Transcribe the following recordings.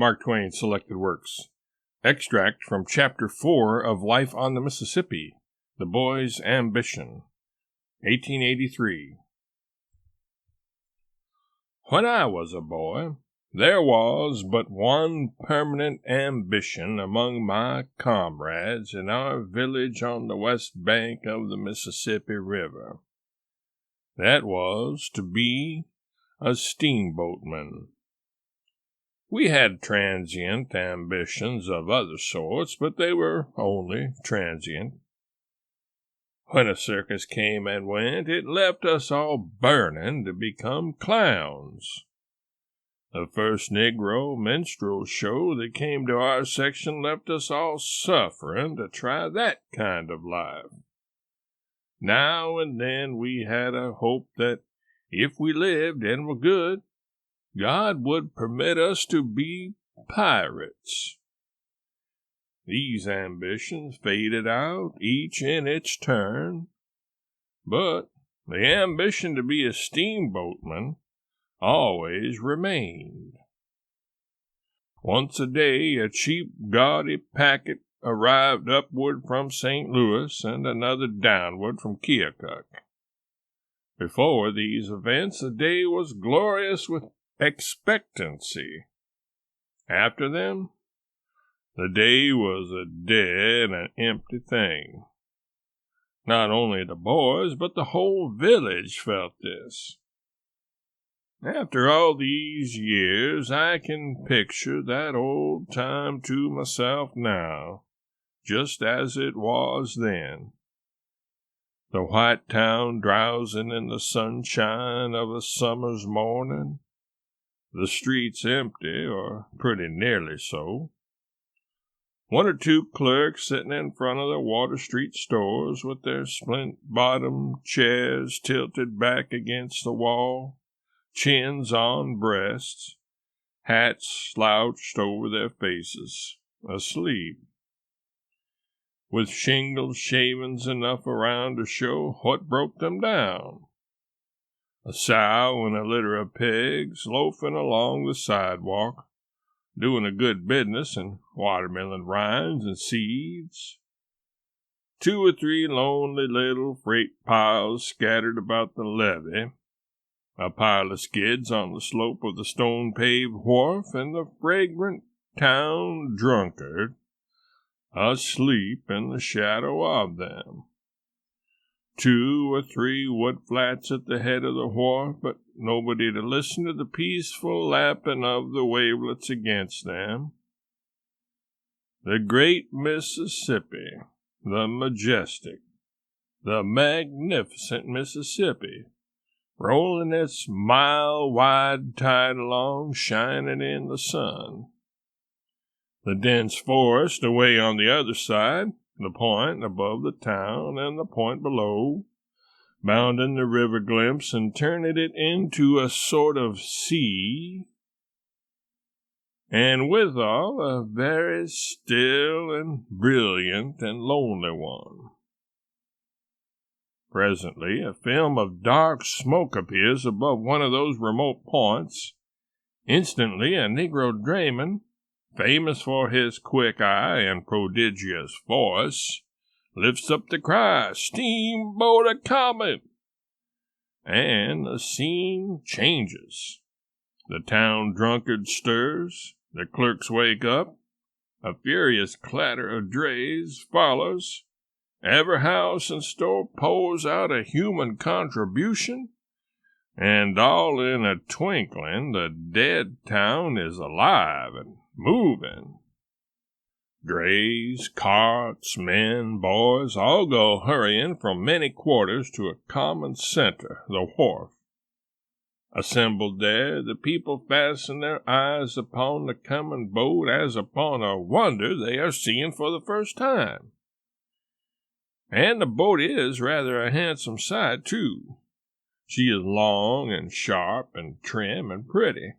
Mark Twain Selected Works. Extract from Chapter 4 of Life on the Mississippi, The Boy's Ambition, 1883. When I was a boy, there was but one permanent ambition among my comrades in our village on the west bank of the Mississippi River. That was to be a steamboatman. We had transient ambitions of other sorts, but they were only transient. When a circus came and went, it left us all burning to become clowns. The first Negro minstrel show that came to our section left us all suffering to try that kind of life. Now and then we had a hope that if we lived and were good, God would permit us to be pirates. These ambitions faded out, each in its turn, but the ambition to be a steamboatman always remained. Once a day, a cheap, gaudy packet arrived upward from St. Louis and another downward from Keokuk. Before these events, the day was glorious with expectancy. After them, the day was a dead and empty thing. Not only the boys, but the whole village felt this. After all these years, I can picture that old time to myself now, just as it was then. The white town drowsing in the sunshine of a summer's morning, the streets empty, or pretty nearly so. One or two clerks sitting in front of the Water Street stores with their splint-bottomed chairs tilted back against the wall, chins on breasts, hats slouched over their faces, asleep, with shingled shavings enough around to show what broke them down. A sow and a litter of pigs loafing along the sidewalk, doing a good business in watermelon rinds and seeds. Two or three lonely little freight piles scattered about the levee, a pile of skids on the slope of the stone-paved wharf, and the fragrant town drunkard asleep in the shadow of them. Two or three wood flats at the head of the wharf, but nobody to listen to the peaceful lapping of the wavelets against them. The great Mississippi, the majestic, the magnificent Mississippi, rolling its mile-wide tide along, shining in the sun. The dense forest away on the other side, the point above the town and the point below, bounding the river glimpse and turning it into a sort of sea, and withal a very still and brilliant and lonely one. Presently, a film of dark smoke appears above one of those remote points. Instantly, a Negro drayman, famous for his quick eye and prodigious voice, lifts up the cry, "Steamboat a-comin'!" And the scene changes. The town drunkard stirs, the clerks wake up, a furious clatter of drays follows, every house and store pours out a human contribution, and all in a twinkling the dead town is alive and moving. Drays, carts, men, boys, all go hurrying from many quarters to a common center, the wharf. Assembled there, the people fasten their eyes upon the coming boat as upon a wonder they are seeing for the first time. And the boat is rather a handsome sight, too. She is long and sharp and trim and pretty.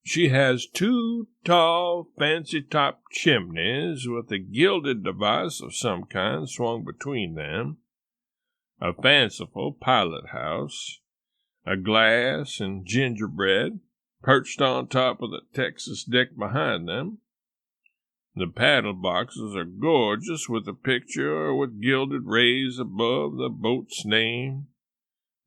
She has two tall, fancy-topped chimneys with a gilded device of some kind swung between them, a fanciful pilot-house, a glass and gingerbread, perched on top of the Texas deck behind them. The paddle boxes are gorgeous with a picture with gilded rays above the boat's name.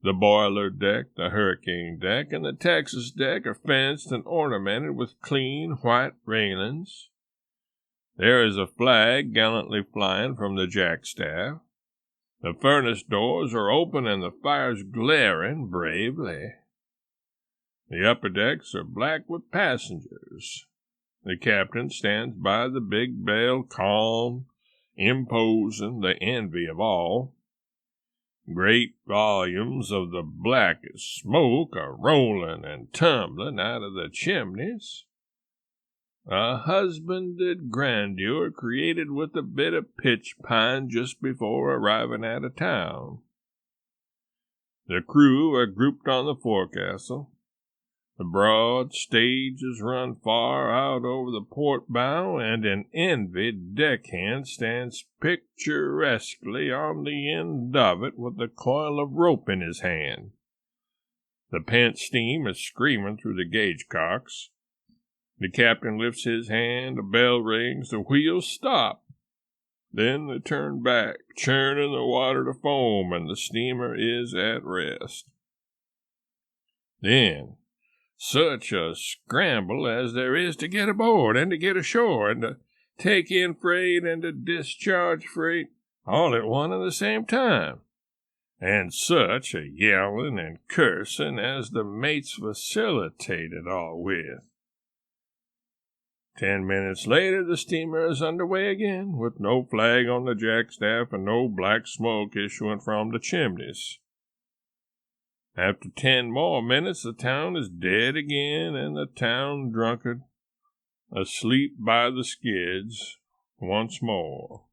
The boiler deck, the hurricane deck, and the Texas deck are fenced and ornamented with clean white railings. There is a flag gallantly flying from the jackstaff. The furnace doors are open and the fires glaring bravely. The upper decks are black with passengers. The captain stands by the big bell, calm, imposing, the envy of all. Great volumes of the blackest smoke are rolling and tumbling out of the chimneys. A husbanded grandeur created with a bit of pitch pine just before arriving at a town. The crew are grouped on the forecastle. The broad stages run far out over the port bow, and an envied deckhand stands picturesquely on the end of it with a coil of rope in his hand. The pent steam is screaming through the gauge cocks. The captain lifts his hand, a bell rings, the wheels stop. Then they turn back, churning the water to foam, and the steamer is at rest. Then, such a scramble as there is to get aboard and to get ashore and to take in freight and to discharge freight all at one and the same time. And such a yelling and cursing as the mates facilitate it all with. 10 minutes later, the steamer is underway again, with no flag on the jackstaff and no black smoke issuing from the chimneys. After 10 more minutes, the town is dead again, and the town drunkard asleep by the skids once more.